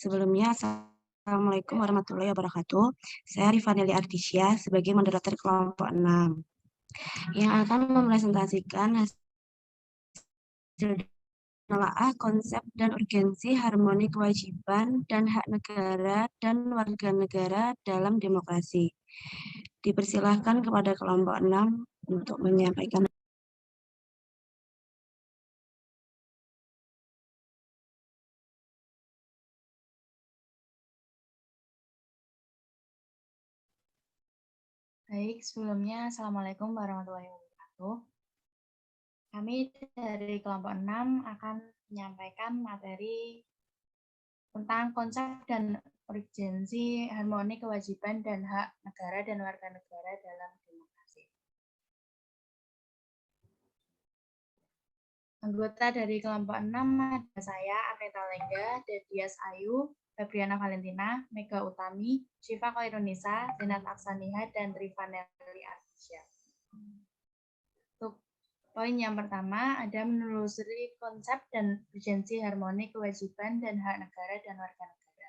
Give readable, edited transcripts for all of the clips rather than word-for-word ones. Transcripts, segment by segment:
Sebelumnya, Assalamualaikum warahmatullahi wabarakatuh. Saya Rifaneli Artisya sebagai moderator kelompok 6 yang akan mempresentasikan hasil menelaah konsep dan urgensi harmoni kewajiban dan hak negara dan warga negara dalam demokrasi. Dipersilahkan kepada kelompok 6 untuk menyampaikan. Baik, sebelumnya Assalamualaikum warahmatullahi wabarakatuh. Kami dari kelompok 6 akan menyampaikan materi tentang konsep dan urgensi harmoni kewajiban dan hak negara dan warga negara dalam demokrasi. Anggota dari kelompok 6 ada saya, Arneta Lengga, Dedias Ayu, Febriana Valentina, Mega Utami, Syifa Khairunisa, Zinat Aksaniha, dan Rifaneli Artisya. Untuk poin yang pertama ada menelusuri konsep dan urgensi harmoni kewajiban dan hak negara dan warga negara.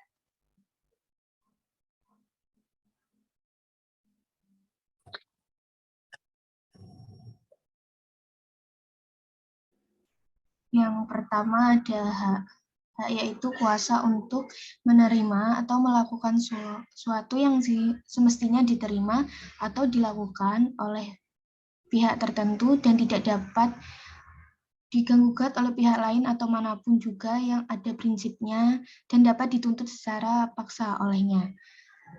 Yang pertama ada hak. Hak yaitu kuasa untuk menerima atau melakukan suatu yang semestinya diterima atau dilakukan oleh pihak tertentu dan tidak dapat diganggu-gugat oleh pihak lain atau manapun juga yang ada prinsipnya dan dapat dituntut secara paksa olehnya.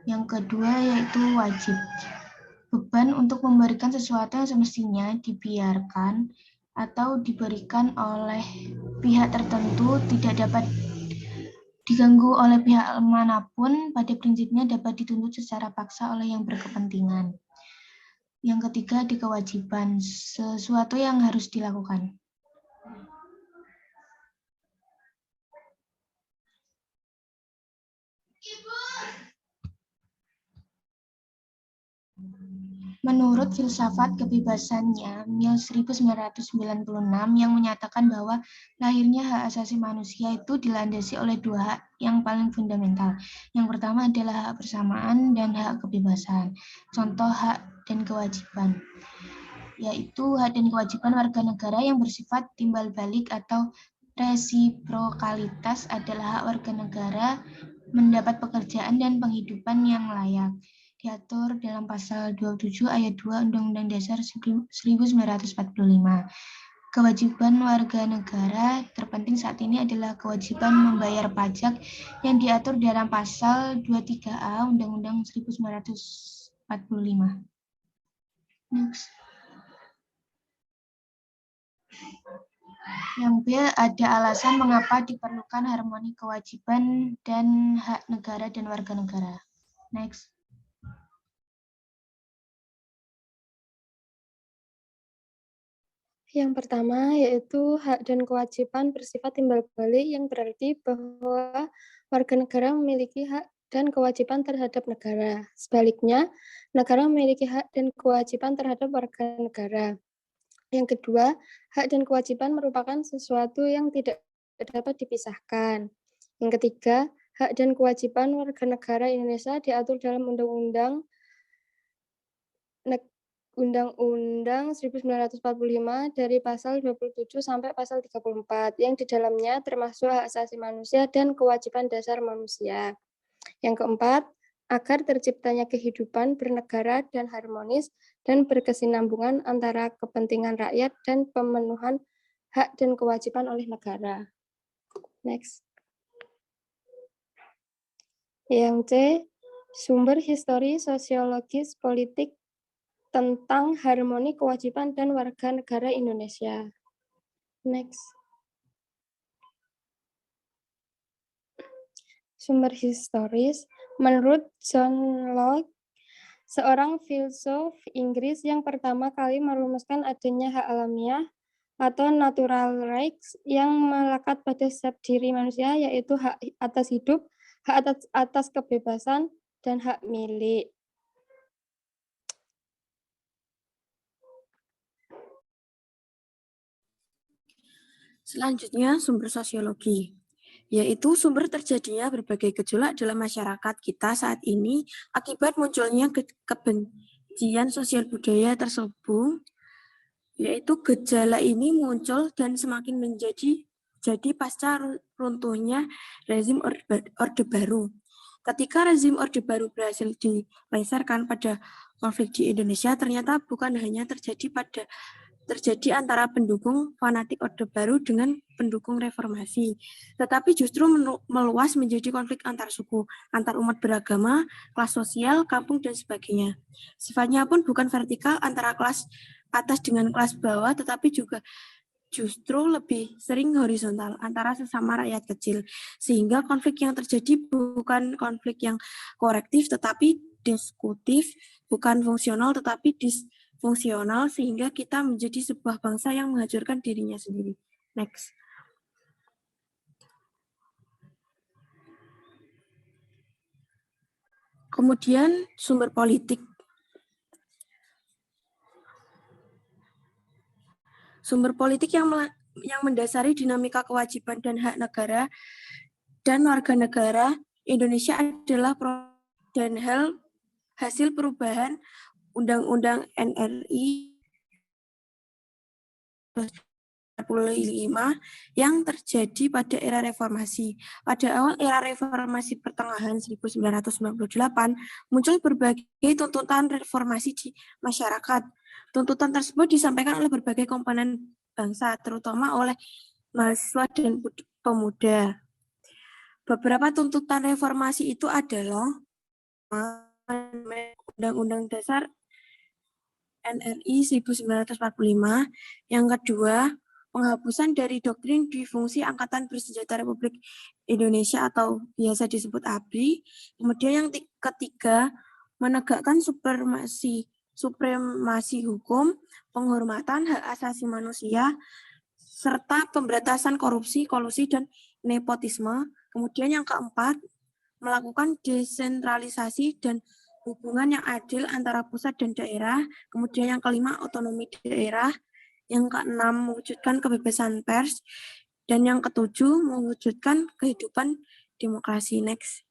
Yang kedua yaitu wajib. Beban untuk memberikan sesuatu yang semestinya dibiarkan atau diberikan oleh pihak tertentu tidak dapat diganggu oleh pihak manapun, pada prinsipnya dapat dituntut secara paksa oleh yang berkepentingan. Yang ketiga ada kewajiban, sesuatu yang harus dilakukan. Menurut filsafat kebebasannya, Mill 1996 yang menyatakan bahwa lahirnya hak asasi manusia itu dilandasi oleh dua hak yang paling fundamental. Yang pertama adalah hak bersamaan dan hak kebebasan. Contoh hak dan kewajiban, yaitu hak dan kewajiban warga negara yang bersifat timbal balik atau resiprokalitas adalah hak warga negara mendapat pekerjaan dan penghidupan yang layak, diatur dalam pasal 27 ayat 2 Undang-Undang Dasar 1945. Kewajiban warga negara terpenting saat ini adalah kewajiban membayar pajak yang diatur dalam pasal 23A Undang-Undang 1945. Next. Yang B, ada alasan mengapa diperlukan harmoni kewajiban dan hak negara dan warga negara. Next. Yang pertama yaitu hak dan kewajiban bersifat timbal balik yang berarti bahwa warga negara memiliki hak dan kewajiban terhadap negara. Sebaliknya, negara memiliki hak dan kewajiban terhadap warga negara. Yang kedua, hak dan kewajiban merupakan sesuatu yang tidak dapat dipisahkan. Yang ketiga, hak dan kewajiban warga negara Indonesia diatur dalam Undang-Undang 1945 dari pasal 27 sampai pasal 34 yang di dalamnya termasuk hak asasi manusia dan kewajiban dasar manusia. Yang keempat, agar terciptanya kehidupan bernegara dan harmonis dan berkesinambungan antara kepentingan rakyat dan pemenuhan hak dan kewajiban oleh negara. Next. Yang C, sumber histori sosiologis politik tentang harmoni kewajiban dan warga negara Indonesia. Next. Sumber historis, menurut John Locke, seorang filsuf Inggris yang pertama kali merumuskan adanya hak alamiah atau natural rights yang melekat pada setiap diri manusia, yaitu hak atas hidup, hak atas kebebasan, dan hak milik. Selanjutnya, sumber sosiologi. yaitu sumber terjadinya berbagai gejolak dalam masyarakat kita saat ini akibat munculnya kebencian sosial budaya terselubung, yaitu gejala ini muncul dan semakin jadi pasca runtuhnya rezim Orde Baru. Ketika rezim Orde Baru berhasil dilengsarkan pada konflik di Indonesia, ternyata bukan hanya terjadi antara pendukung fanatik Orde Baru dengan pendukung reformasi, tetapi justru meluas menjadi konflik antar suku, antar umat beragama, kelas sosial, kampung, dan sebagainya. Sifatnya pun bukan vertikal antara kelas atas dengan kelas bawah, tetapi juga justru lebih sering horizontal antara sesama rakyat kecil, sehingga konflik yang terjadi bukan konflik yang korektif tetapi diskutif, bukan fungsional tetapi disfungsional, sehingga kita menjadi sebuah bangsa yang menghancurkan dirinya sendiri. Next. Kemudian sumber politik. Sumber politik yang mendasari dinamika kewajiban dan hak negara dan warga negara Indonesia adalah dan hasil perubahan Undang-Undang NRI 45 yang terjadi pada era reformasi. Pada awal era reformasi pertengahan 1998, muncul berbagai tuntutan reformasi di masyarakat. Tuntutan tersebut disampaikan oleh berbagai komponen bangsa, terutama oleh mahasiswa dan pemuda. Beberapa tuntutan reformasi itu adalah Undang-Undang Dasar NRI 1945, yang kedua, penghapusan dari doktrin di fungsi Angkatan Bersenjata Republik Indonesia atau biasa disebut ABRI. Kemudian yang ketiga, menegakkan supremasi hukum, penghormatan hak asasi manusia, serta pemberantasan korupsi, kolusi, dan nepotisme. Kemudian yang keempat, melakukan desentralisasi dan hubungan yang adil antara pusat dan daerah. Kemudian yang kelima, otonomi daerah. Yang keenam, mewujudkan kebebasan pers. Dan yang ketujuh, mewujudkan kehidupan demokrasi. Next.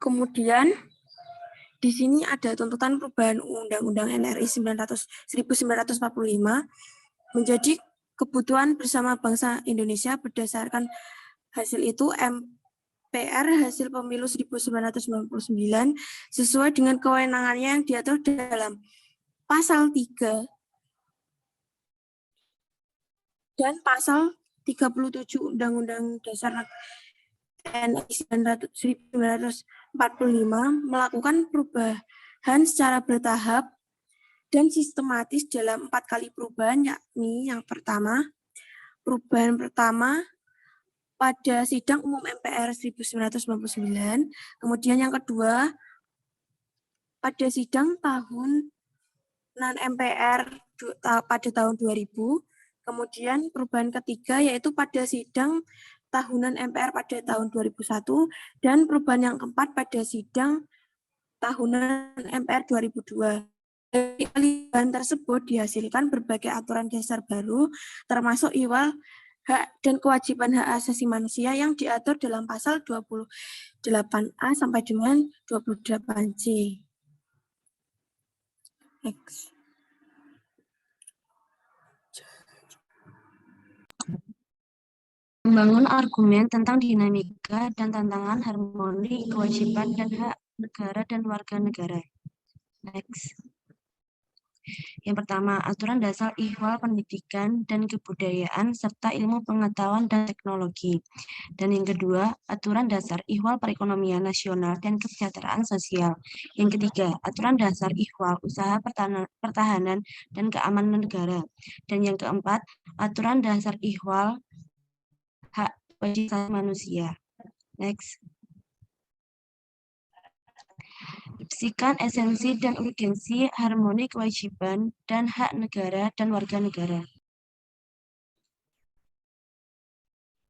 Kemudian, di sini ada tuntutan perubahan Undang-Undang NRI 1945 menjadi kebutuhan bersama bangsa Indonesia. Berdasarkan hasil itu, MPR hasil pemilu 1999 sesuai dengan kewenangannya yang diatur dalam pasal 3 dan pasal 37 Undang-Undang Dasar NRI 1945 melakukan perubahan secara bertahap dan sistematis dalam 4 kali perubahan, yakni yang pertama, perubahan pertama pada sidang umum MPR 1999, kemudian yang kedua pada sidang tahunan MPR pada tahun 2000, kemudian perubahan ketiga yaitu pada sidang tahunan MPR pada tahun 2001, dan perubahan yang keempat pada sidang tahunan MPR 2002. Dari perubahan tersebut dihasilkan berbagai aturan dasar baru, termasuk iwal hak dan kewajiban hak asasi manusia yang diatur dalam pasal 28A sampai dengan 28C. Next. Membangun argumen tentang dinamika dan tantangan harmoni kewajiban dan hak negara dan warga negara. Next. Yang pertama, aturan dasar ihwal pendidikan dan kebudayaan serta ilmu pengetahuan dan teknologi. Dan yang kedua, aturan dasar ihwal perekonomian nasional dan kesejahteraan sosial. Yang ketiga, aturan dasar ihwal usaha pertahanan dan keamanan negara. Dan yang keempat, aturan dasar ihwal hak asasi manusia. Next. Deskripsikan esensi dan urgensi harmoni kewajiban dan hak negara dan warga negara.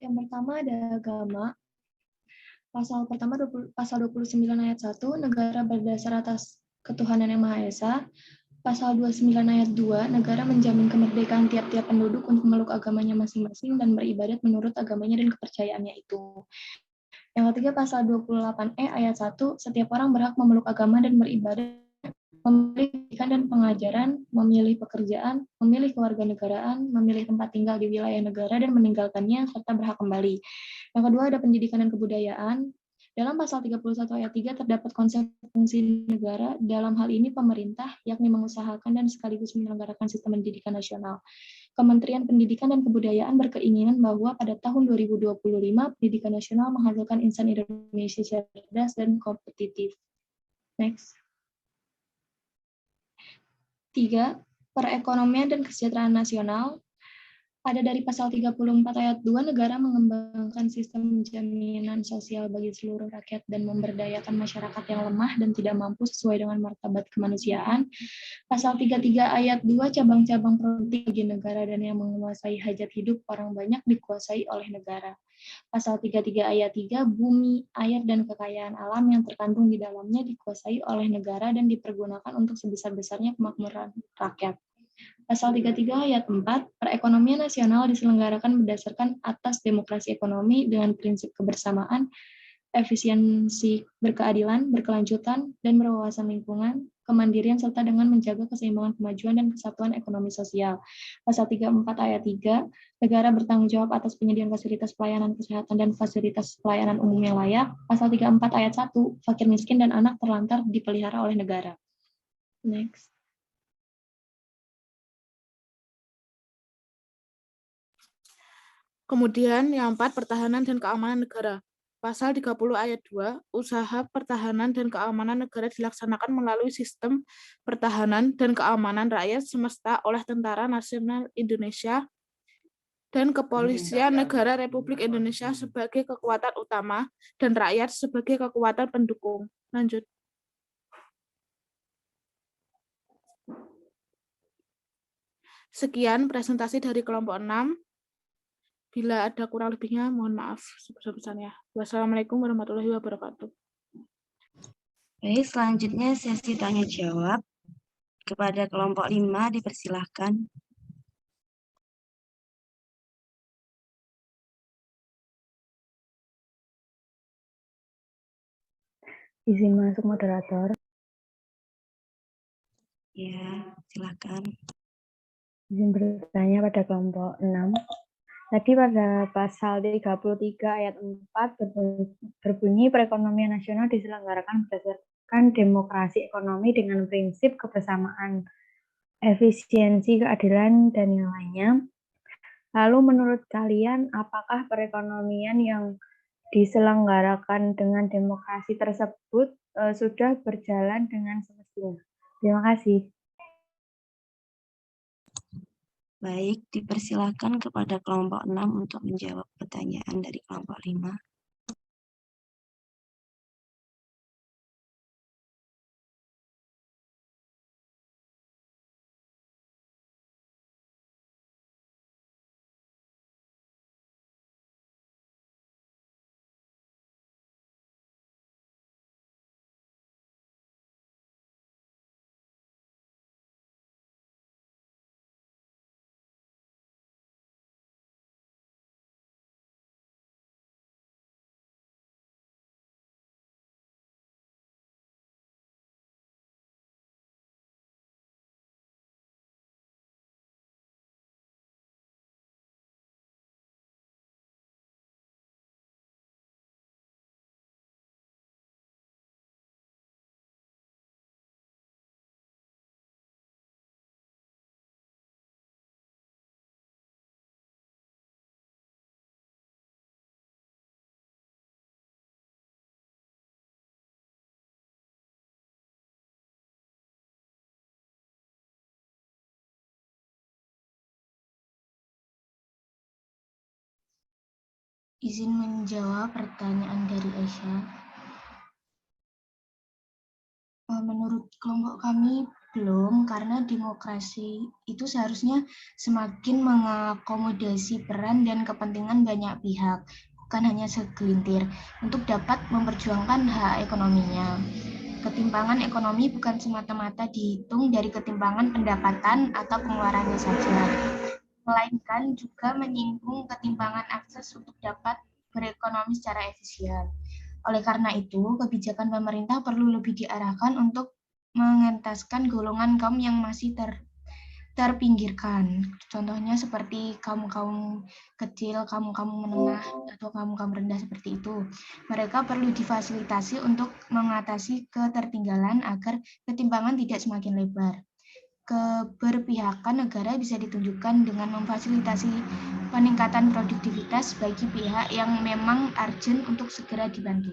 Yang pertama ada agama. Pasal pertama pasal 29 ayat 1, negara berdasar atas ketuhanan yang Maha Esa. Pasal 29 ayat 2, negara menjamin kemerdekaan tiap-tiap penduduk untuk memeluk agamanya masing-masing dan beribadat menurut agamanya dan kepercayaannya itu. Yang ketiga, pasal 28E ayat 1, setiap orang berhak memeluk agama dan beribadat, memilih pendidikan dan pengajaran, memilih pekerjaan, memilih kewarganegaraan, memilih tempat tinggal di wilayah negara dan meninggalkannya, serta berhak kembali. Yang kedua, ada pendidikan dan kebudayaan. Dalam pasal 31 ayat 3 terdapat konsep fungsi negara, dalam hal ini pemerintah, yakni mengusahakan dan sekaligus menyelenggarakan sistem pendidikan nasional. Kementerian Pendidikan dan Kebudayaan berkeinginan bahwa pada tahun 2025, pendidikan nasional menghasilkan insan Indonesia cerdas dan kompetitif. Next. 3. Perekonomian dan kesejahteraan nasional. Ada dari pasal 34 ayat 2, negara mengembangkan sistem jaminan sosial bagi seluruh rakyat dan memberdayakan masyarakat yang lemah dan tidak mampu sesuai dengan martabat kemanusiaan. Pasal 33 ayat 2, cabang-cabang produktif bagi negara dan yang menguasai hajat hidup orang banyak dikuasai oleh negara. Pasal 33 ayat 3, bumi, air, dan kekayaan alam yang terkandung di dalamnya dikuasai oleh negara dan dipergunakan untuk sebesar-besarnya kemakmuran rakyat. Pasal 33 ayat 4, perekonomian nasional diselenggarakan berdasarkan atas demokrasi ekonomi dengan prinsip kebersamaan, efisiensi, berkeadilan, berkelanjutan, dan berwawasan lingkungan, kemandirian, serta dengan menjaga keseimbangan kemajuan dan kesatuan ekonomi sosial. Pasal 34 ayat 3, negara bertanggung jawab atas penyediaan fasilitas pelayanan kesehatan dan fasilitas pelayanan umum yang layak. Pasal 34 ayat 1, fakir miskin dan anak terlantar dipelihara oleh negara. Next. Kemudian yang 4, pertahanan dan keamanan negara. Pasal 30 ayat 2, usaha pertahanan dan keamanan negara dilaksanakan melalui sistem pertahanan dan keamanan rakyat semesta oleh Tentara Nasional Indonesia dan Kepolisian Negara Republik Indonesia sebagai kekuatan utama dan rakyat sebagai kekuatan pendukung. Lanjut. Sekian presentasi dari kelompok 6. Bila ada kurang lebihnya, mohon maaf sebesar-besarnya. Wassalamualaikum warahmatullahi wabarakatuh. Baik, selanjutnya sesi tanya jawab. Kepada kelompok 5 dipersilahkan. Izin masuk moderator. Ya, silakan. Izin bertanya pada kelompok 6. Tadi pada pasal 33 ayat 4 berbunyi perekonomian nasional diselenggarakan berdasarkan demokrasi ekonomi dengan prinsip kebersamaan, efisiensi, keadilan, dan yang lainnya. Lalu menurut kalian, apakah perekonomian yang diselenggarakan dengan demokrasi tersebut sudah berjalan dengan semestinya? Terima kasih. Baik, dipersilakan kepada kelompok 6 untuk menjawab pertanyaan dari kelompok 5. Izin menjawab pertanyaan dari Aisyah. Menurut kelompok kami belum, karena demokrasi itu seharusnya semakin mengakomodasi peran dan kepentingan banyak pihak, bukan hanya segelintir, untuk dapat memperjuangkan hak ekonominya. ketimpangan ekonomi bukan semata-mata dihitung dari ketimpangan pendapatan atau pengeluarannya saja, melainkan juga menyinggung ketimpangan akses untuk dapat berekonomi secara efisien. Oleh karena itu, kebijakan pemerintah perlu lebih diarahkan untuk mengentaskan golongan kaum yang masih terpinggirkan. Contohnya seperti kaum-kaum kecil, kaum-kaum menengah, atau kaum-kaum rendah seperti itu. Mereka perlu difasilitasi untuk mengatasi ketertinggalan agar ketimpangan tidak semakin lebar. Keberpihakan negara bisa ditunjukkan dengan memfasilitasi peningkatan produktivitas bagi pihak yang memang urgent untuk segera dibantu.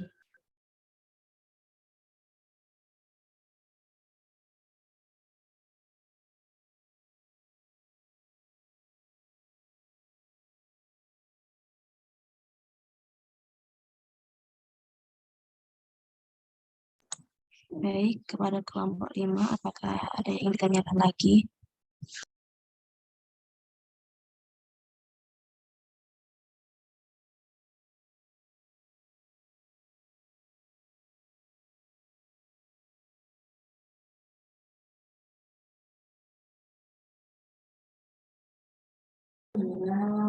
Baik, kepada kelompok 5, apakah ada yang ditanyakan lagi?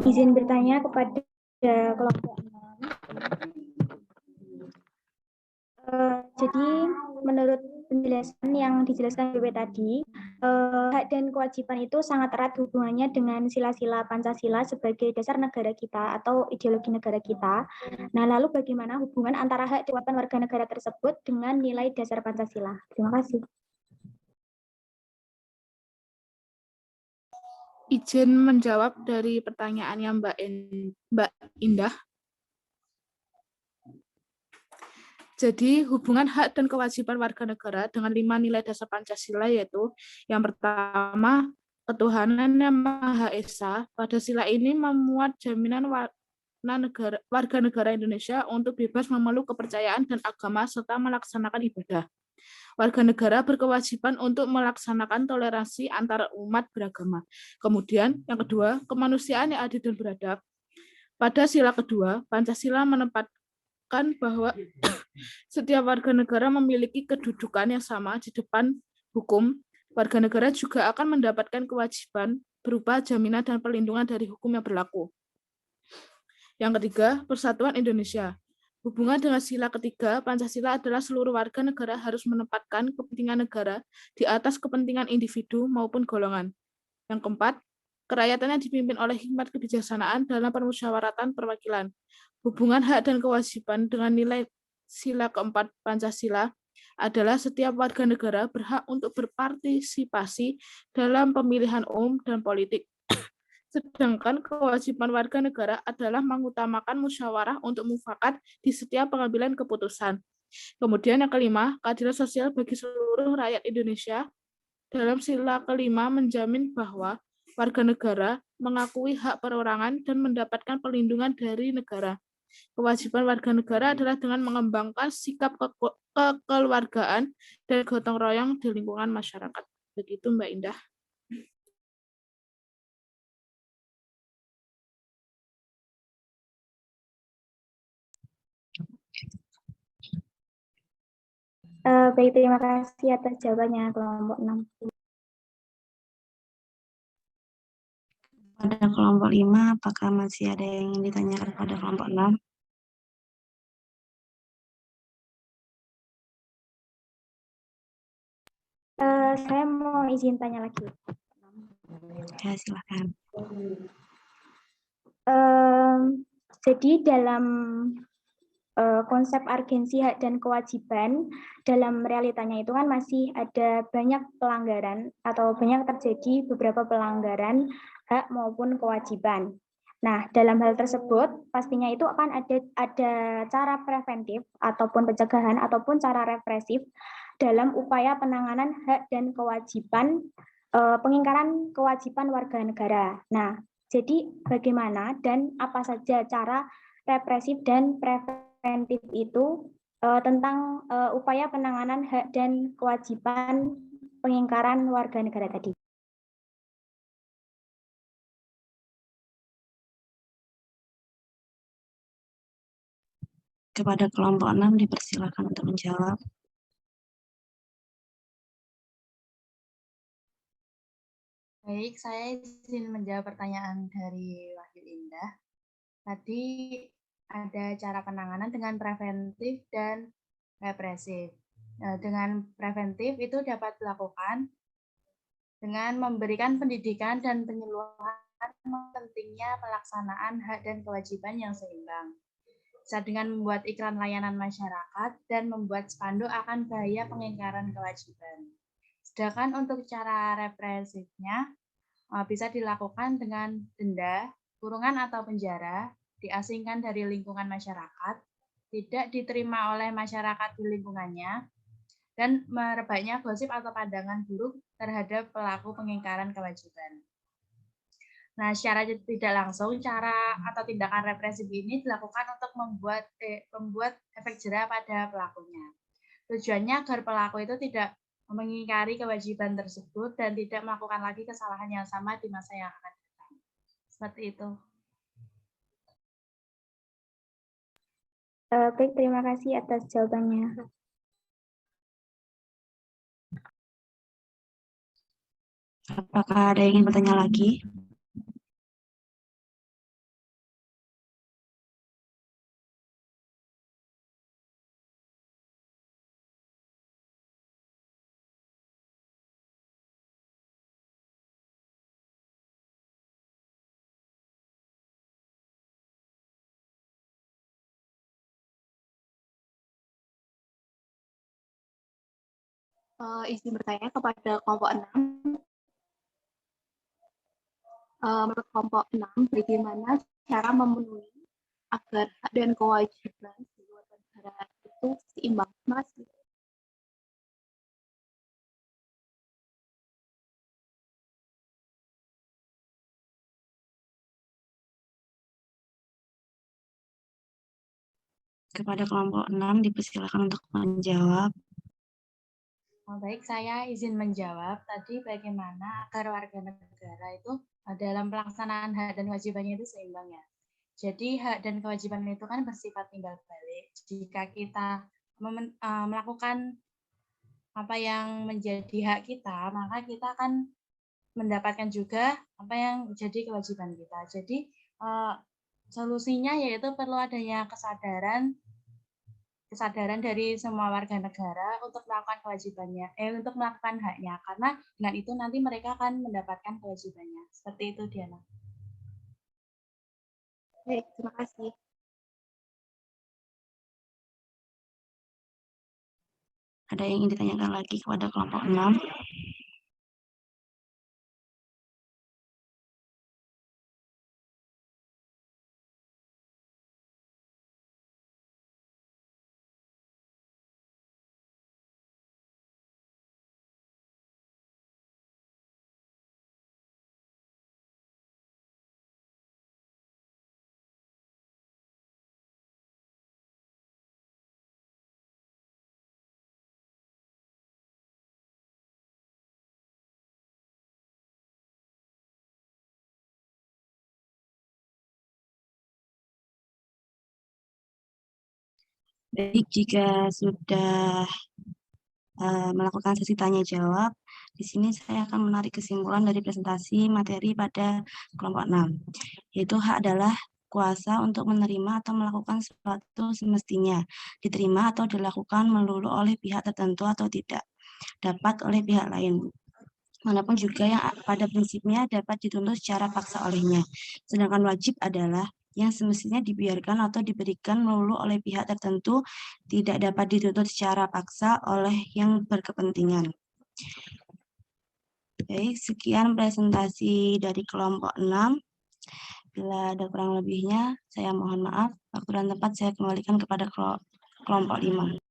Izin bertanya kepada kelompok 6. Jadi menurut penjelasan yang dijelaskan BW tadi, hak dan kewajiban itu sangat erat hubungannya dengan sila-sila Pancasila sebagai dasar negara kita atau ideologi negara kita. Nah, lalu bagaimana hubungan antara hak dan kewajiban warga negara tersebut dengan nilai dasar Pancasila? Terima kasih. Izin menjawab dari pertanyaannya Mbak Indah. Jadi hubungan hak dan kewajiban warga negara dengan 5 nilai dasar Pancasila yaitu yang pertama, ketuhanan yang Maha Esa. Pada sila ini memuat jaminan warga negara Indonesia untuk bebas memeluk kepercayaan dan agama serta melaksanakan ibadah. Warga negara berkewajiban untuk melaksanakan toleransi antara umat beragama. Kemudian yang kedua, kemanusiaan yang adil dan beradab. Pada sila kedua, Pancasila menempatkan bahwa setiap warga negara memiliki kedudukan yang sama di depan hukum. Warga negara juga akan mendapatkan kewajiban berupa jaminan dan perlindungan dari hukum yang berlaku. Yang ketiga, persatuan Indonesia. Hubungan dengan sila ketiga, Pancasila adalah seluruh warga negara harus menempatkan kepentingan negara di atas kepentingan individu maupun golongan. Yang keempat, kerakyatan yang dipimpin oleh hikmat kebijaksanaan dalam permusyawaratan perwakilan. Hubungan hak dan kewajiban dengan nilai sila keempat Pancasila adalah setiap warga negara berhak untuk berpartisipasi dalam pemilihan umum dan politik. Sedangkan kewajiban warga negara adalah mengutamakan musyawarah untuk mufakat di setiap pengambilan keputusan. Kemudian yang kelima, keadilan sosial bagi seluruh rakyat Indonesia. Dalam sila kelima menjamin bahwa warga negara mengakui hak perorangan dan mendapatkan perlindungan dari negara. Kewajiban warga negara adalah dengan mengembangkan sikap kekeluargaan dan gotong royong di lingkungan masyarakat. Begitu Mbak Indah. Baik, terima kasih atas jawabannya kelompok 6. Pada kelompok 5, apakah masih ada yang ingin ditanyakan pada kelompok 6? Saya mau izin tanya lagi. Ya, silakan. Jadi dalam konsep urgensi hak dan kewajiban, dalam realitanya itu kan masih ada banyak pelanggaran atau banyak terjadi beberapa pelanggaran hak maupun kewajiban. Nah, dalam hal tersebut pastinya itu akan ada cara preventif ataupun pencegahan ataupun cara represif dalam upaya penanganan hak dan kewajiban, pengingkaran kewajiban warga negara. Nah, jadi bagaimana dan apa saja cara represif dan preventif itu tentang upaya penanganan hak dan kewajiban pengingkaran warga negara tadi. Kepada kelompok 6 dipersilakan untuk menjawab. Baik, saya izin menjawab pertanyaan dari Wahyu Indah. Tadi ada cara penanganan dengan preventif dan represif. Dengan preventif itu dapat dilakukan dengan memberikan pendidikan dan penyuluhan pentingnya pelaksanaan hak dan kewajiban yang seimbang. Bisa dengan membuat iklan layanan masyarakat dan membuat spanduk akan bahaya pengingkaran kewajiban. Sedangkan untuk cara represifnya bisa dilakukan dengan denda, kurungan atau penjara, diasingkan dari lingkungan masyarakat, tidak diterima oleh masyarakat di lingkungannya, dan merebaknya gosip atau pandangan buruk terhadap pelaku pengingkaran kewajiban. Nah, secara tidak langsung, cara atau tindakan represif ini dilakukan untuk membuat efek jera pada pelakunya. Tujuannya agar pelaku itu tidak mengingkari kewajiban tersebut dan tidak melakukan lagi kesalahan yang sama di masa yang akan datang. Seperti itu. Baik, terima kasih atas jawabannya. Apakah ada yang ingin bertanya lagi? Izin bertanya kepada kelompok 6. Menurut kelompok 6, bagaimana cara memenuhi agar hak dan kewajiban warga negara itu seimbang, Mas? Kepada kelompok 6 dipersilakan untuk menjawab. Baik, saya izin menjawab. Tadi bagaimana agar warga negara itu dalam pelaksanaan hak dan kewajibannya itu seimbang ya. Jadi hak dan kewajiban itu kan bersifat timbal balik. Jika kita melakukan apa yang menjadi hak kita, maka kita akan mendapatkan juga apa yang menjadi kewajiban kita. Jadi solusinya yaitu perlu adanya kesadaran dari semua warga negara untuk melakukan kewajibannya, untuk melakukan haknya, karena dengan itu nanti mereka akan mendapatkan kewajibannya. Seperti itu, Diana. Baik, terima kasih. Ada yang ingin ditanyakan lagi kepada kelompok 6? Baik, jika sudah melakukan sesi tanya jawab, di sini saya akan menarik kesimpulan dari presentasi materi pada kelompok 6, yaitu hak adalah kuasa untuk menerima atau melakukan sesuatu semestinya diterima atau dilakukan melulu oleh pihak tertentu atau tidak dapat oleh pihak lain. Manapun juga yang pada prinsipnya dapat dituntut secara paksa olehnya. Sedangkan wajib adalah yang semestinya dibiarkan atau diberikan melulu oleh pihak tertentu, tidak dapat dituntut secara paksa oleh yang berkepentingan. Baik, sekian presentasi dari kelompok 6. Bila ada kurang lebihnya, saya mohon maaf. Waktu dan tempat saya kembalikan kepada kelompok 5.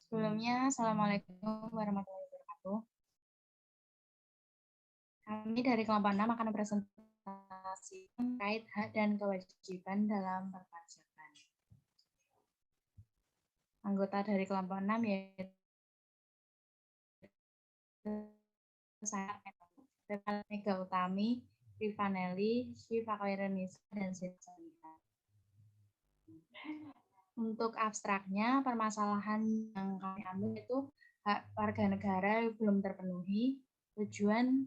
Sebelumnya, Assalamualaikum warahmatullahi wabarakatuh. Kami dari kelompok 6 akan presentasi terkait hak dan kewajiban dalam perpajakan. Anggota dari kelompok 6 yaitu saya, Mega Utami, Rivanelli, Syifa Khairunnisa, dan Sinta. Untuk abstraknya, permasalahan yang kami ambil itu hak warga negara belum terpenuhi, tujuan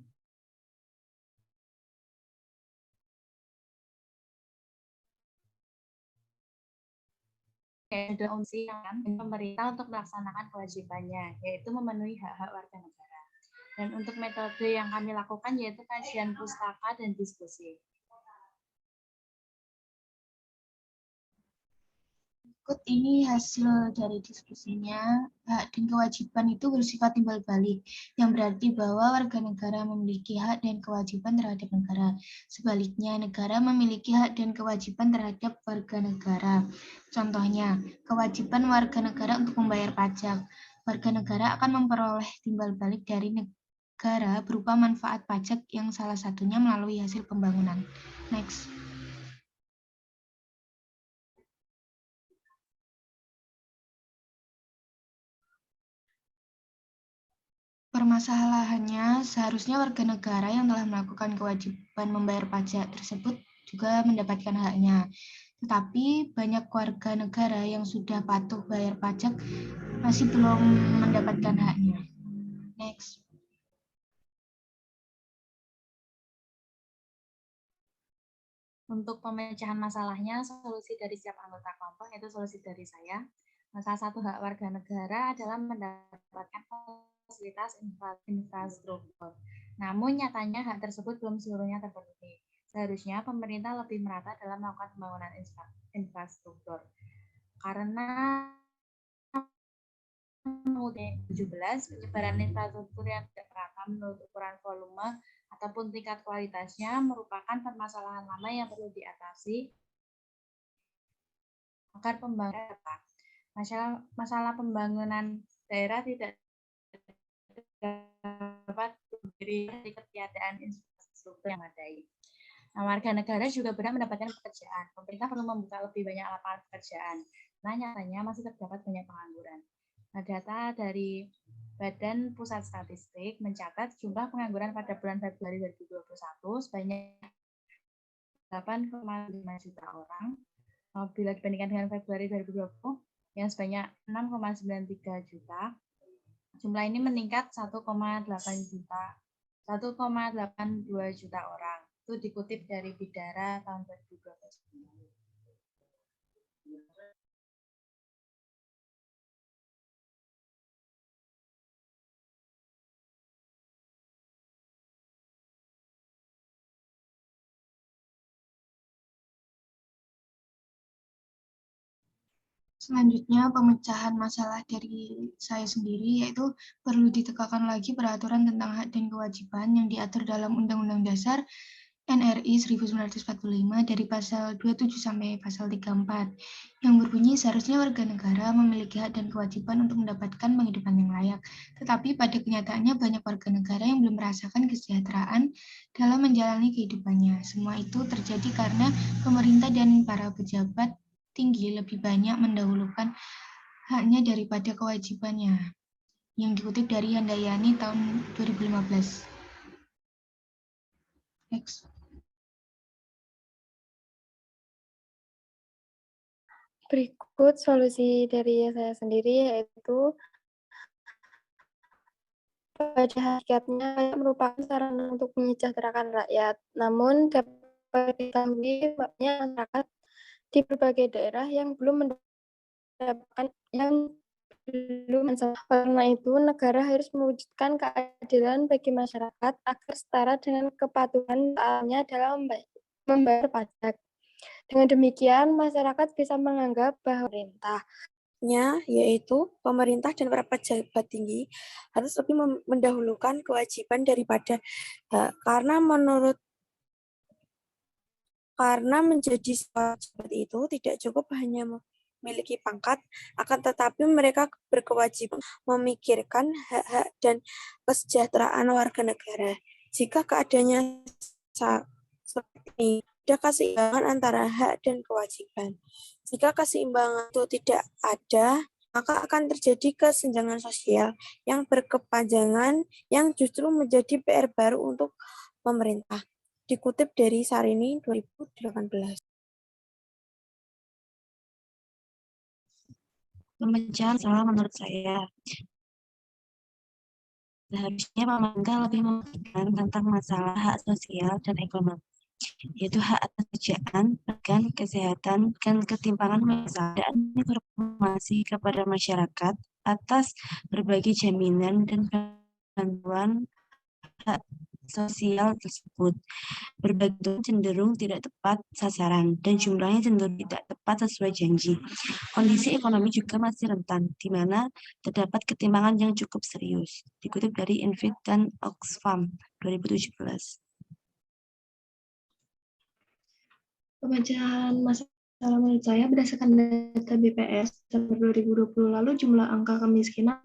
ada fungsi pemerintah untuk melaksanakan kewajibannya, yaitu memenuhi hak-hak warga negara. Dan untuk metode yang kami lakukan yaitu kajian pustaka dan diskusi. Berikut ini hasil dari diskusinya. Hak dan kewajiban itu bersifat timbal balik, yang berarti bahwa warga negara memiliki hak dan kewajiban terhadap negara. Sebaliknya, negara memiliki hak dan kewajiban terhadap warga negara. Contohnya, kewajiban warga negara untuk membayar pajak. Warga negara akan memperoleh timbal balik dari negara berupa manfaat pajak yang salah satunya melalui hasil pembangunan. Next. Permasalahannya, seharusnya warga negara yang telah melakukan kewajiban membayar pajak tersebut juga mendapatkan haknya. Tetapi banyak warga negara yang sudah patuh bayar pajak masih belum mendapatkan haknya. Next. Untuk pemecahan masalahnya, solusi dari setiap anggota kelompok, yaitu solusi dari saya. Salah satu hak warga negara adalah mendapatkan fasilitas infrastruktur. Namun nyatanya hak tersebut belum seluruhnya terpenuhi. Seharusnya pemerintah lebih merata dalam melakukan pembangunan infrastruktur. Karena 17 penyebaran infrastruktur yang tidak merata menurut ukuran volume ataupun tingkat kualitasnya merupakan permasalahan lama yang perlu diatasi agar pembangunan masalah pembangunan daerah tidak dapat berdiri dari ketiadaan infrastruktur yang memadai. Nah, warga negara juga berhak mendapatkan pekerjaan. Pemerintah perlu membuka lebih banyak lapangan pekerjaan. Nah, nyatanya masih terdapat banyak pengangguran. Nah, data dari Badan Pusat Statistik mencatat jumlah pengangguran pada bulan Februari 2021 sebanyak 8,5 juta orang. Bila dibandingkan dengan Februari 2020 yang sebanyak 6,93 juta, jumlah ini meningkat 1,82 juta orang. Itu dikutip dari Bidara tahun 2012. Selanjutnya, pemecahan masalah dari saya sendiri, yaitu perlu ditekankan lagi peraturan tentang hak dan kewajiban yang diatur dalam Undang-Undang Dasar NRI 1945 dari pasal 27 sampai pasal 34, yang berbunyi seharusnya warga negara memiliki hak dan kewajiban untuk mendapatkan penghidupan yang layak. Tetapi pada kenyataannya banyak warga negara yang belum merasakan kesejahteraan dalam menjalani kehidupannya. Semua itu terjadi karena pemerintah dan para pejabat tinggi lebih banyak mendahulukan haknya daripada kewajibannya, yang dikutip dari Handayani tahun 2015. Next. Berikut solusi dari saya sendiri, yaitu pada hakikatnya merupakan sarana untuk menyejahterakan rakyat. Namun dapat diketahui masyarakat di berbagai daerah yang belum mendapatkan karena itu negara harus mewujudkan keadilan bagi masyarakat agar setara dengan kepatuhan dalam membayar pajak. Dengan demikian masyarakat bisa menganggap bahwa pemerintahnya, yaitu pemerintah dan para pejabat tinggi harus lebih mendahulukan kewajiban daripada hak, karena menjadi pejabat itu tidak cukup hanya memiliki pangkat, akan tetapi mereka berkewajiban memikirkan hak-hak dan kesejahteraan warga negara. Jika keadaannya seperti ini, ada keseimbangan antara hak dan kewajiban. Jika keseimbangan itu tidak ada, maka akan terjadi kesenjangan sosial yang berkepanjangan yang justru menjadi PR baru untuk pemerintah. Dikutip dari Sarini 2018. Pemecahan salah menurut saya. Seharusnya pemerintah lebih memikirkan tentang masalah hak sosial dan ekonomi, yaitu hak atas pekerjaan, pendidikan, kesehatan, dan ketimpangan masalah dan informasi kepada masyarakat atas berbagai jaminan dan bantuan hak sosial tersebut. Berbagai cenderung tidak tepat sasaran dan jumlahnya cenderung tidak tepat sesuai janji. Kondisi ekonomi juga masih rentan, di mana terdapat ketimpangan yang cukup serius. Dikutip dari Invit dan Oxfam 2017. Pemecahan masalah menurut saya berdasarkan data BPS tahun 2020 lalu jumlah angka kemiskinan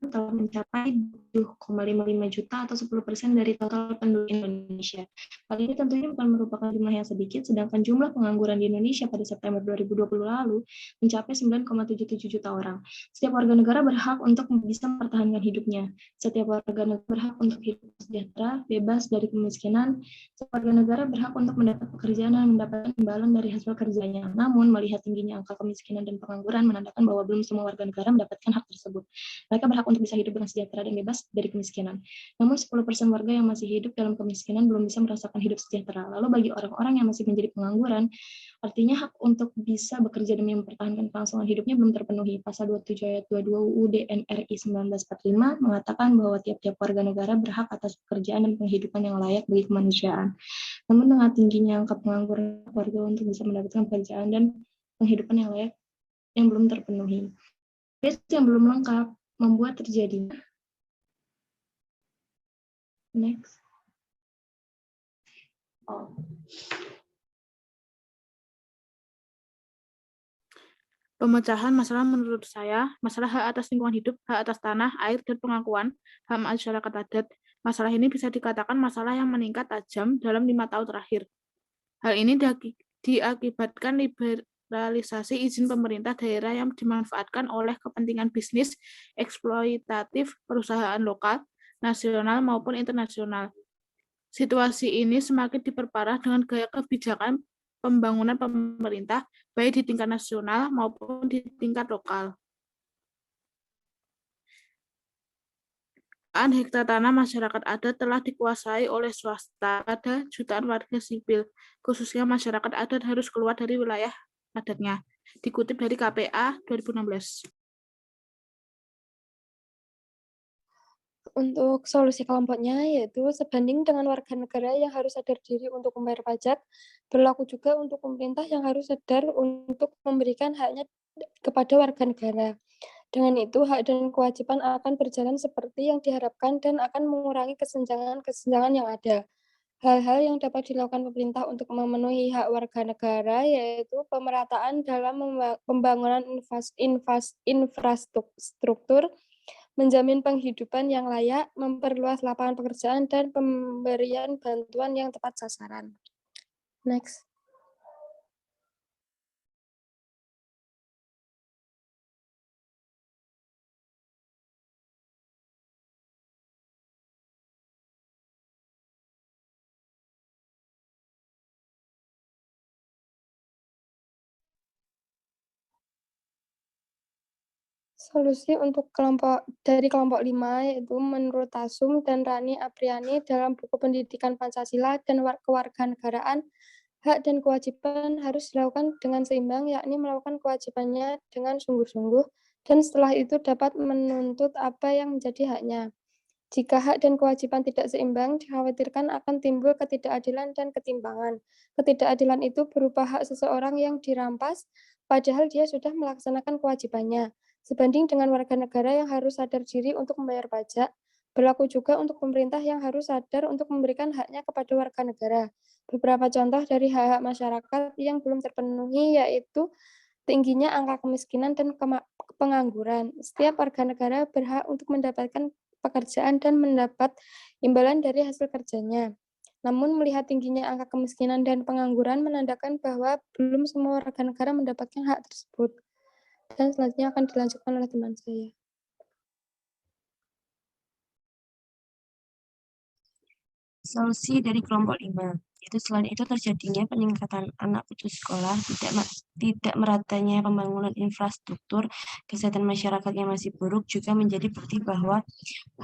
telah mencapai 7,55 juta atau 10% dari total penduduk Indonesia. Hal ini tentunya bukan merupakan jumlah yang sedikit, sedangkan jumlah pengangguran di Indonesia pada September 2020 lalu mencapai 9,77 juta orang. Setiap warga negara berhak untuk bisa mempertahankan hidupnya. Setiap warga negara berhak untuk hidup sejahtera, bebas dari kemiskinan. Setiap warga negara berhak untuk mendapat pekerjaan dan mendapatkan imbalan dari hasil kerjanya. Namun, melihat tingginya angka kemiskinan dan pengangguran menandakan bahwa belum semua warga negara mendapatkan hak tersebut. Mereka berhak untuk bisa hidup dengan sejahtera dan bebas dari kemiskinan. Namun 10% warga yang masih hidup dalam kemiskinan belum bisa merasakan hidup sejahtera. Lalu bagi orang-orang yang masih menjadi pengangguran, artinya hak untuk bisa bekerja demi mempertahankan kelangsungan hidupnya belum terpenuhi. Pasal 27 ayat 22 UUD NRI 1945 mengatakan bahwa tiap-tiap warga negara berhak atas pekerjaan dan penghidupan yang layak bagi kemanusiaan. Namun dengan tingginya angka pengangguran warga untuk bisa mendapatkan pekerjaan dan penghidupan yang layak yang belum terpenuhi. Yang belum lengkap membuat terjadinya. Next. Pemecahan masalah menurut saya, masalah hak atas lingkungan hidup, hak atas tanah, air, dan pengakuan hak masyarakat adat. Masalah ini bisa dikatakan masalah yang meningkat tajam dalam 5 tahun terakhir. Hal ini diakibatkan liberalisasi izin pemerintah daerah yang dimanfaatkan oleh kepentingan bisnis eksploitatif perusahaan lokal, nasional maupun internasional. Situasi ini semakin diperparah dengan gaya kebijakan pembangunan pemerintah, baik di tingkat nasional maupun di tingkat lokal. Hektar tanah masyarakat adat telah dikuasai oleh swasta pada jutaan warga sipil, khususnya masyarakat adat harus keluar dari wilayah adatnya. Dikutip dari KPA 2016. Untuk solusi kelompoknya yaitu sebanding dengan warga negara yang harus sadar diri untuk membayar pajak, berlaku juga untuk pemerintah yang harus sadar untuk memberikan haknya kepada warga negara. Dengan itu, hak dan kewajiban akan berjalan seperti yang diharapkan dan akan mengurangi kesenjangan yang ada. Hal-hal yang dapat dilakukan pemerintah untuk memenuhi hak warga negara yaitu pemerataan dalam pembangunan infrastruktur, menjamin penghidupan yang layak, memperluas lapangan pekerjaan, dan pemberian bantuan yang tepat sasaran. Next. Solusi untuk kelompok 5 yaitu menurut Tasum dan Rani Apriani dalam buku Pendidikan Pancasila dan Kewarganegaraan, hak dan kewajiban harus dilakukan dengan seimbang, yakni melakukan kewajibannya dengan sungguh-sungguh dan setelah itu dapat menuntut apa yang menjadi haknya. Jika hak dan kewajiban tidak seimbang, dikhawatirkan akan timbul ketidakadilan dan ketimpangan. Ketidakadilan itu berupa hak seseorang yang dirampas, padahal dia sudah melaksanakan kewajibannya. Sebanding dengan warga negara yang harus sadar diri untuk membayar pajak, berlaku juga untuk pemerintah yang harus sadar untuk memberikan haknya kepada warga negara. Beberapa contoh dari hak-hak masyarakat yang belum terpenuhi yaitu tingginya angka kemiskinan dan pengangguran. Setiap warga negara berhak untuk mendapatkan pekerjaan dan mendapat imbalan dari hasil kerjanya. Namun melihat tingginya angka kemiskinan dan pengangguran menandakan bahwa belum semua warga negara mendapatkan hak tersebut. Dan selanjutnya akan dilanjutkan oleh teman saya. Solusi dari kelompok 5, Selain itu terjadinya peningkatan anak putus sekolah, tidak meratanya pembangunan infrastruktur, kesehatan masyarakat yang masih buruk juga menjadi bukti bahwa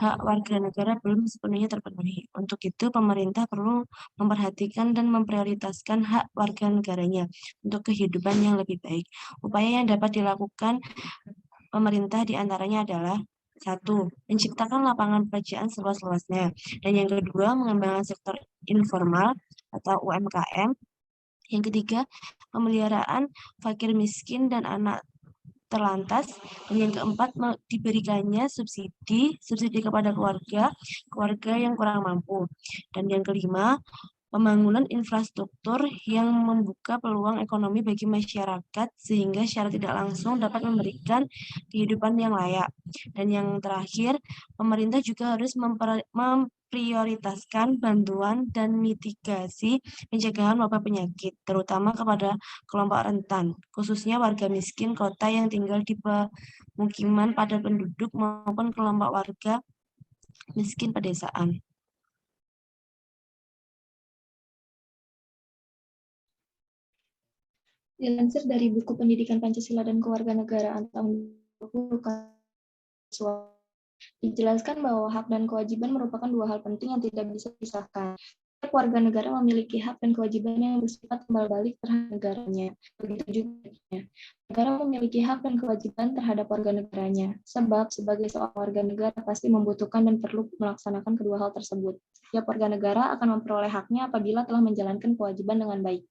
hak warga negara belum sepenuhnya terpenuhi. Untuk itu, pemerintah perlu memperhatikan dan memprioritaskan hak warga negaranya untuk kehidupan yang lebih baik. Upaya yang dapat dilakukan pemerintah diantaranya adalah: 1. Menciptakan lapangan pekerjaan seluas-luasnya. Dan yang kedua, mengembangkan sektor informal atau UMKM. Yang ketiga, pemeliharaan fakir miskin dan anak terlantas. Dan yang keempat, diberikannya subsidi kepada keluarga yang kurang mampu. Dan yang kelima, pembangunan infrastruktur yang membuka peluang ekonomi bagi masyarakat sehingga secara tidak langsung dapat memberikan kehidupan yang layak. Dan yang terakhir, pemerintah juga harus memprioritaskan bantuan dan mitigasi pencegahan wabah penyakit, terutama kepada kelompok rentan, khususnya warga miskin kota yang tinggal di pemukiman padat penduduk maupun kelompok warga miskin pedesaan. Dilansir dari buku Pendidikan Pancasila dan Kewarganegaraan tahun 20 dijelaskan bahwa hak dan kewajiban merupakan dua hal penting yang tidak bisa dipisahkan. Setiap warga negara memiliki hak dan kewajiban yang bersifat timbal balik terhadap negaranya. Begitu juga negara memiliki hak dan kewajiban terhadap warga negaranya, sebab sebagai seorang warga negara pasti membutuhkan dan perlu melaksanakan kedua hal tersebut. Setiap warga negara akan memperoleh haknya apabila telah menjalankan kewajiban dengan baik.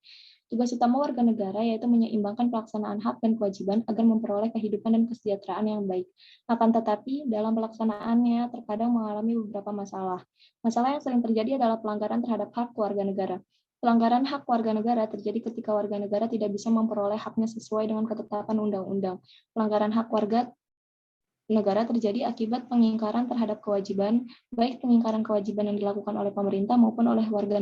Tugas utama warga negara yaitu menyeimbangkan pelaksanaan hak dan kewajiban agar memperoleh kehidupan dan kesejahteraan yang baik. Akan tetapi, dalam pelaksanaannya terkadang mengalami beberapa masalah. Masalah yang sering terjadi adalah pelanggaran terhadap hak warga negara. Pelanggaran hak warga negara terjadi ketika warga negara tidak bisa memperoleh haknya sesuai dengan ketetapan undang-undang. Pelanggaran hak warga negara terjadi akibat pengingkaran terhadap kewajiban, baik pengingkaran kewajiban yang dilakukan oleh pemerintah maupun oleh warga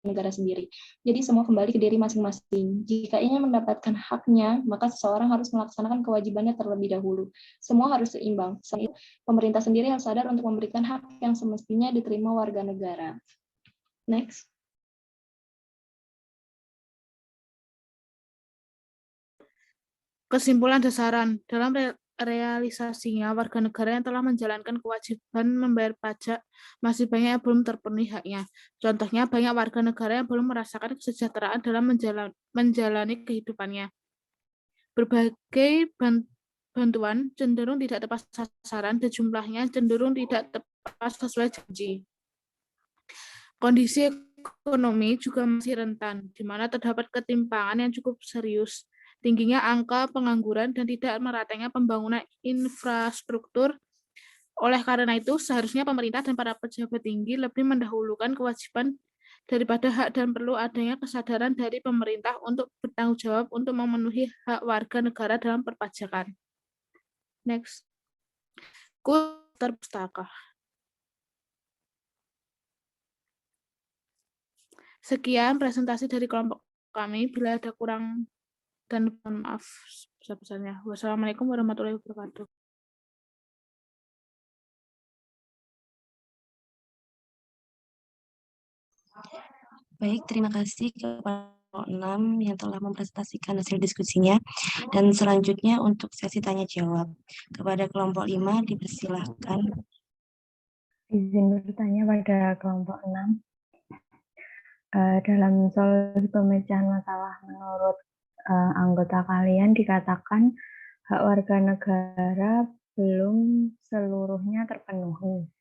negara sendiri. Jadi semua kembali ke diri masing-masing. Jika ingin mendapatkan haknya, maka seseorang harus melaksanakan kewajibannya terlebih dahulu. Semua harus seimbang. Selain itu, pemerintah sendiri harus sadar untuk memberikan hak yang semestinya diterima warga negara. Next. Kesimpulan dasaran, dalam realisasinya warga negara yang telah menjalankan kewajiban membayar pajak masih banyak yang belum terpenuhi haknya. Contohnya, banyak warga negara yang belum merasakan kesejahteraan dalam menjalani kehidupannya. Berbagai bantuan cenderung tidak tepat sasaran dan jumlahnya cenderung tidak tepat sesuai janji. Kondisi ekonomi juga masih rentan, di mana terdapat ketimpangan yang cukup serius, tingginya angka pengangguran dan tidak meratanya pembangunan infrastruktur. Oleh karena itu, seharusnya pemerintah dan para pejabat tinggi lebih mendahulukan kewajiban daripada hak dan perlu adanya kesadaran dari pemerintah untuk bertanggung jawab untuk memenuhi hak warga negara dalam perpajakan. Next. Kultur pustaka. Sekian presentasi dari kelompok kami. Bila ada kurang dan mohon maaf sebesar-besarnya. Wassalamualaikum warahmatullahi wabarakatuh. Baik, terima kasih kepada 6 yang telah mempresentasikan hasil diskusinya. Dan selanjutnya untuk sesi tanya jawab. Kepada kelompok 5 dipersilahkan. Izin bertanya pada kelompok 6. Dalam solusi pemecahan masalah menurut anggota kalian dikatakan hak warga negara belum seluruhnya terpenuhi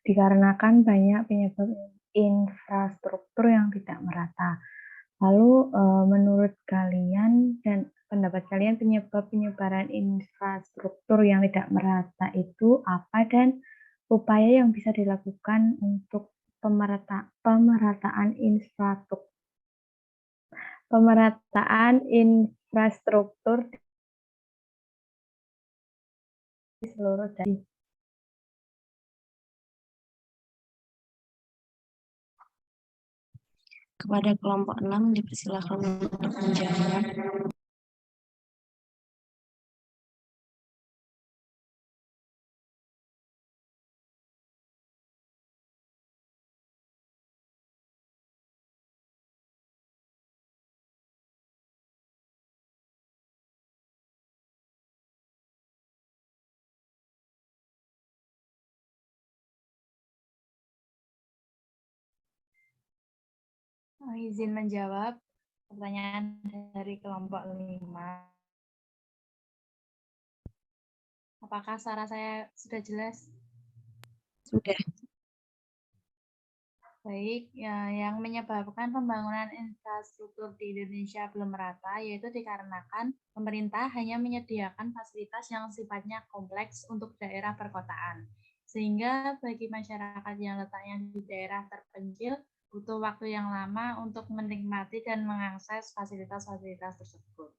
dikarenakan banyak penyebab infrastruktur yang tidak merata. Lalu menurut kalian dan pendapat kalian penyebab penyebaran infrastruktur yang tidak merata itu apa dan upaya yang bisa dilakukan untuk pemerataan infrastruktur di seluruh daerah. Kepada kelompok 6 dipersilakan untuk menjawab. Izin menjawab pertanyaan dari kelompok 5. Apakah suara saya sudah jelas? Sudah. Baik, ya, yang menyebabkan pembangunan infrastruktur di Indonesia belum merata, yaitu dikarenakan pemerintah hanya menyediakan fasilitas yang sifatnya kompleks untuk daerah perkotaan. Sehingga bagi masyarakat yang letaknya di daerah terpencil, butuh waktu yang lama untuk menikmati dan mengakses fasilitas-fasilitas tersebut.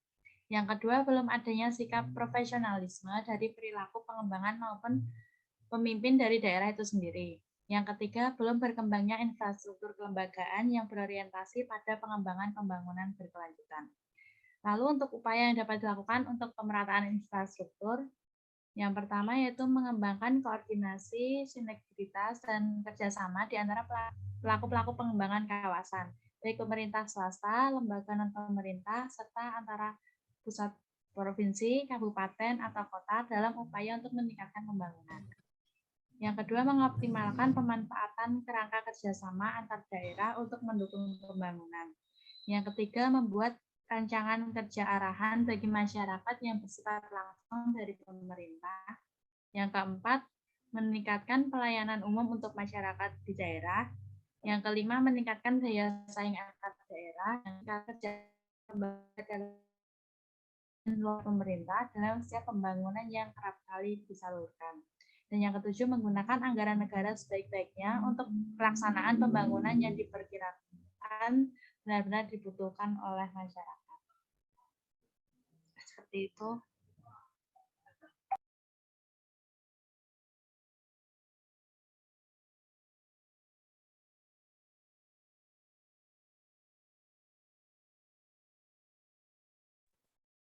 Yang kedua, belum adanya sikap profesionalisme dari perilaku pengembangan maupun pemimpin dari daerah itu sendiri. Yang ketiga, belum berkembangnya infrastruktur kelembagaan yang berorientasi pada pengembangan pembangunan berkelanjutan. Lalu untuk upaya yang dapat dilakukan untuk pemerataan infrastruktur, yang pertama yaitu mengembangkan koordinasi, sinergitas, dan kerjasama di antara pelaku-pelaku pengembangan kawasan, baik pemerintah swasta, lembaga non-pemerintah, serta antara pusat provinsi, kabupaten, atau kota dalam upaya untuk meningkatkan pembangunan. Yang kedua, mengoptimalkan pemanfaatan kerangka kerjasama antar daerah untuk mendukung pembangunan. Yang ketiga, membuat rancangan kerja arahan bagi masyarakat yang bersifat langsung dari pemerintah. Yang keempat, meningkatkan pelayanan umum untuk masyarakat di daerah. Yang kelima, meningkatkan daya saing antar daerah dan kerja luar pemerintah dalam setiap pembangunan yang kerap kali disalurkan. Dan yang ketujuh, menggunakan anggaran negara sebaik-baiknya untuk pelaksanaan pembangunan yang diperkirakan benar-benar dibutuhkan oleh masyarakat. Seperti itu.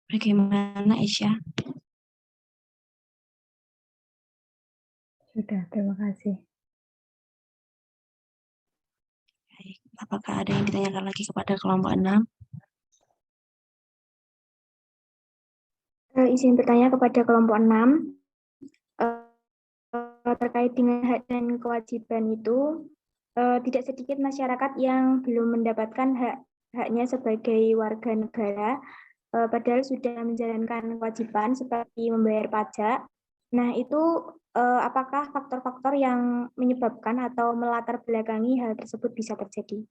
Bagaimana, Aisyah? Sudah, terima kasih. Baik. Apakah ada yang ditanyakan lagi kepada kelompok 6? Izin bertanya kepada kelompok 6. Terkait dengan hak dan kewajiban itu, tidak sedikit masyarakat yang belum mendapatkan haknya sebagai warga negara, padahal sudah menjalankan kewajiban seperti membayar pajak. Nah, itu apakah faktor-faktor yang menyebabkan atau melatar belakangi hal tersebut bisa terjadi?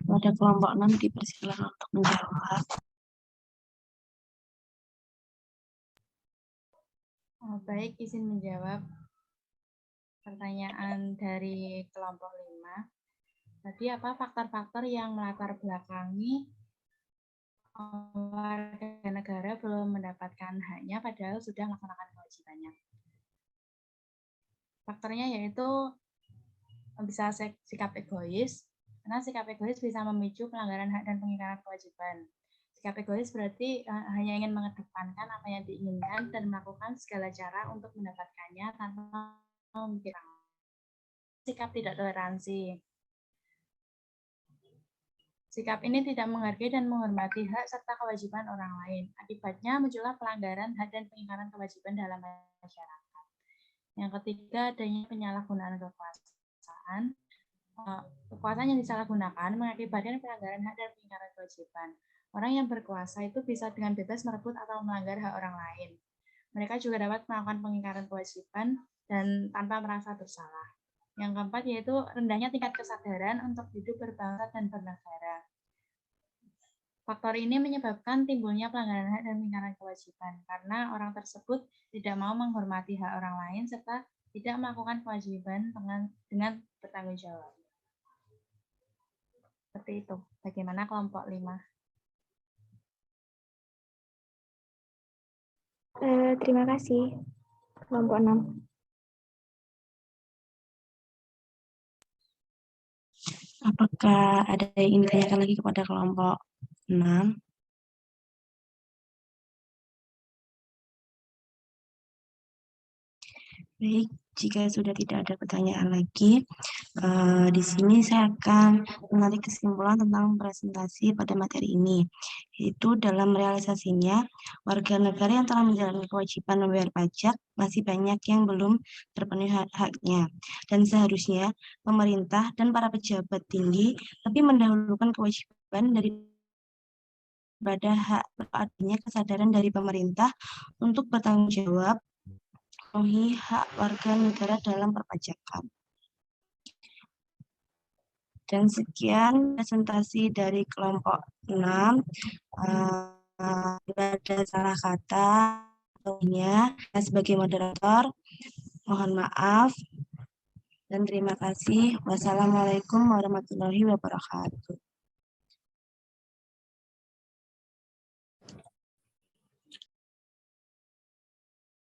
Pada kelompok 6 dipersilakan untuk menjawab. Baik, izin menjawab pertanyaan dari kelompok 5. Tadi apa faktor-faktor yang melatar belakangi warga negara belum mendapatkan haknya padahal sudah melaksanakan kewajibannya? Faktornya yaitu bisa sikap egois, karena sikap egois bisa memicu pelanggaran hak dan pengingkaran kewajiban. Sikap egois berarti hanya ingin mengedepankan apa yang diinginkan dan melakukan segala cara untuk mendapatkannya tanpa memikirkan. Sikap tidak toleransi. Sikap ini tidak menghargai dan menghormati hak serta kewajiban orang lain. Akibatnya muncullah pelanggaran hak dan pengingkaran kewajiban dalam masyarakat. Yang ketiga, adanya penyalahgunaan kekuasaan. Kekuasaan yang disalahgunakan mengakibatkan pelanggaran hak dan pengingkaran kewajiban. Orang yang berkuasa itu bisa dengan bebas merebut atau melanggar hak orang lain. Mereka juga dapat melakukan pengingkaran kewajiban dan tanpa merasa bersalah. Yang keempat yaitu rendahnya tingkat kesadaran untuk hidup berbangsa dan bernegara. Faktor ini menyebabkan timbulnya pelanggaran hak dan pengingkaran kewajiban karena orang tersebut tidak mau menghormati hak orang lain serta tidak melakukan kewajiban dengan bertanggung jawab. Seperti itu. Bagaimana kelompok 5? Terima kasih, kelompok 6. Apakah ada yang ingin ditanyakan lagi kepada kelompok 6? Baik, Jika sudah tidak ada pertanyaan lagi, di sini saya akan menarik kesimpulan tentang presentasi pada materi ini, yaitu dalam realisasinya, warga negara yang telah menjalankan kewajiban membayar pajak masih banyak yang belum terpenuhi hak-haknya, dan seharusnya pemerintah dan para pejabat tinggi lebih mendahulukan kewajiban daripada hak adanya kesadaran dari pemerintah untuk bertanggung jawab memenuhi hak warga negara dalam perpajakan. Dan sekian presentasi dari kelompok 6. Bila ada salah kata sebagai moderator, mohon maaf dan terima kasih. Wassalamualaikum warahmatullahi wabarakatuh.